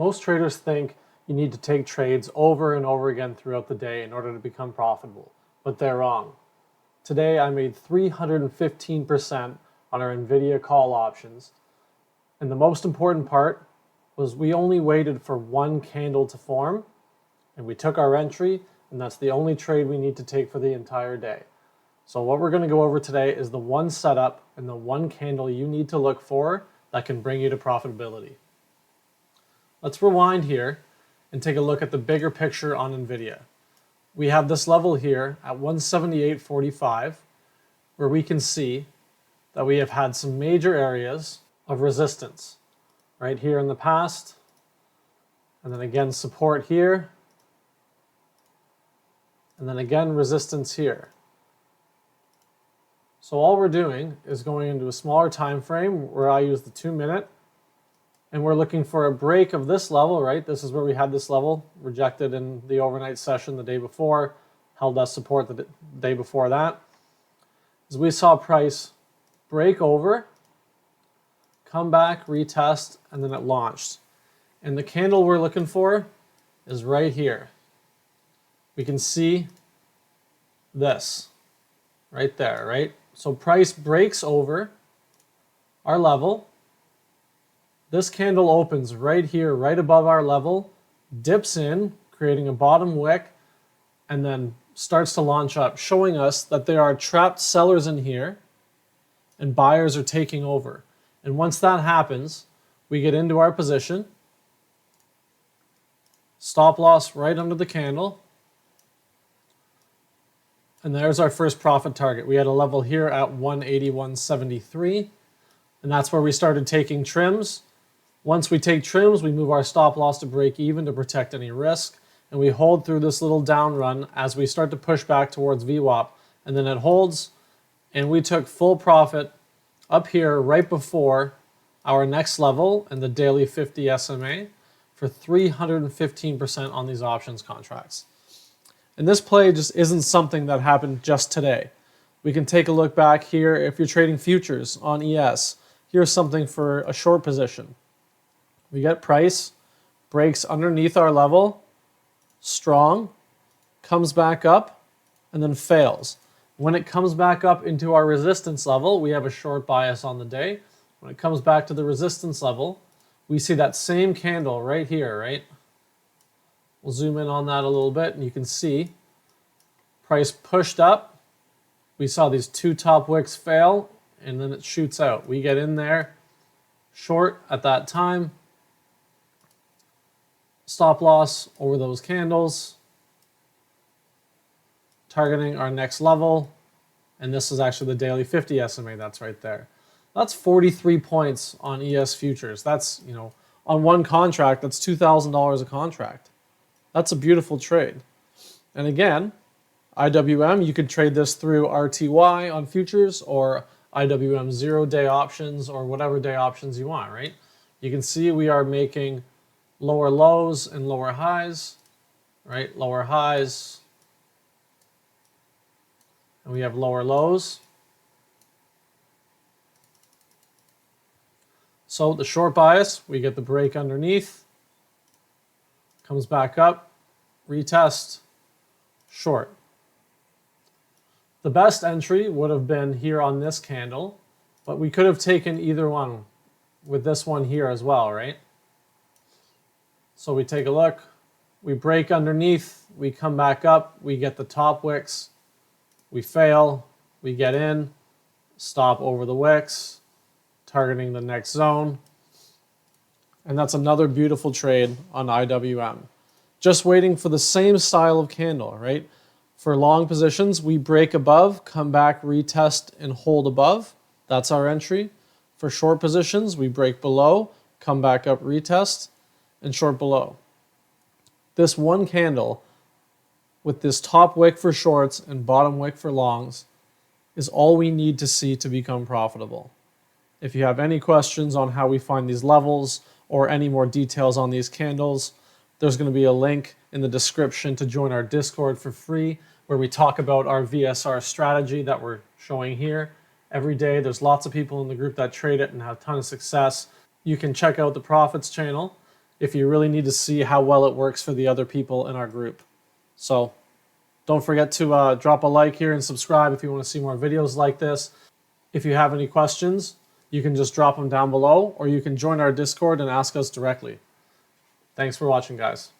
Most traders think you need to take trades over and over again throughout the day in order to become profitable, but they're wrong. Today I made 315% on our NVDA call options, and the most important part was we only waited for one candle to form, and we took our entry, and that's the only trade we need to take for the entire day. So what we're going to go over today is the one setup and the one candle you need to look for that can bring you to profitability. Let's rewind here and take a look at the bigger picture on NVIDIA. We have this level here at 178.45 where we can see that we have had some major areas of resistance right here in the past, and then again support here, and then again resistance here. So all we're doing is going into a smaller time frame where I use the 2-minute, and we're looking for a break of this level, right? This is where we had this level, rejected in the overnight session the day before, held as support the day before that. As we saw price break over, come back, retest, and then it launched. And the candle we're looking for is right here. We can see this right there, right? So price breaks over our level. This candle opens right here, right above our level, dips in, creating a bottom wick, and then starts to launch up, showing us that there are trapped sellers in here and buyers are taking over. And once that happens, we get into our position, stop loss right under the candle, and there's our first profit target. We had a level here at 181.73, and that's where we started taking trims. Once we take trims, we move our stop loss to break even to protect any risk, and we hold through this little down run as we start to push back towards VWAP, and then it holds, and we took full profit up here right before our next level and the daily 50 SMA for 315% on these options contracts. And this play just isn't something that happened just today. We can take a look back here if you're trading futures on ES. Here's something for a short position. We get price, breaks underneath our level, strong, comes back up, and then fails. When it comes back up into our resistance level, we have a short bias on the day. When it comes back to the resistance level, we see that same candle right here, right? We'll zoom in on that a little bit, and you can see price pushed up. We saw these two top wicks fail, and then it shoots out. We get in there short at that time. Stop loss over those candles, targeting our next level, and this is actually the daily 50 SMA that's right there. That's 43 points on ES futures. That's, on one contract, that's $2,000 a contract. That's a beautiful trade. And again, IWM, you could trade this through RTY on futures or IWM 0-day options or whatever day options you want, right? You can see we are making lower lows and lower highs, right? Lower highs, and we have lower lows. So the short bias, we get the break underneath, comes back up, retest, short. The best entry would have been here on this candle, but we could have taken either one with this one here as well, right? So we take a look, we break underneath, we come back up, we get the top wicks, we fail, we get in, stop over the wicks, targeting the next zone. And that's another beautiful trade on IWM. Just waiting for the same style of candle, right? For long positions, we break above, come back, retest, and hold above. That's our entry. For short positions, we break below, come back up, retest, and short below. This one candle with this top wick for shorts and bottom wick for longs is all we need to see to become profitable. If you have any questions on how we find these levels or any more details on these candles, there's going to be a link in the description to join our Discord for free, where we talk about our VSR strategy that we're showing here. Every day, there's lots of people in the group that trade it and have a ton of success. You can check out the Profits channel if you really need to see how well it works for the other people in our group. So don't forget to drop a like here and subscribe if you want to see more videos like this. If you have any questions, you can just drop them down below, or you can join our Discord and ask us directly. Thanks for watching, guys.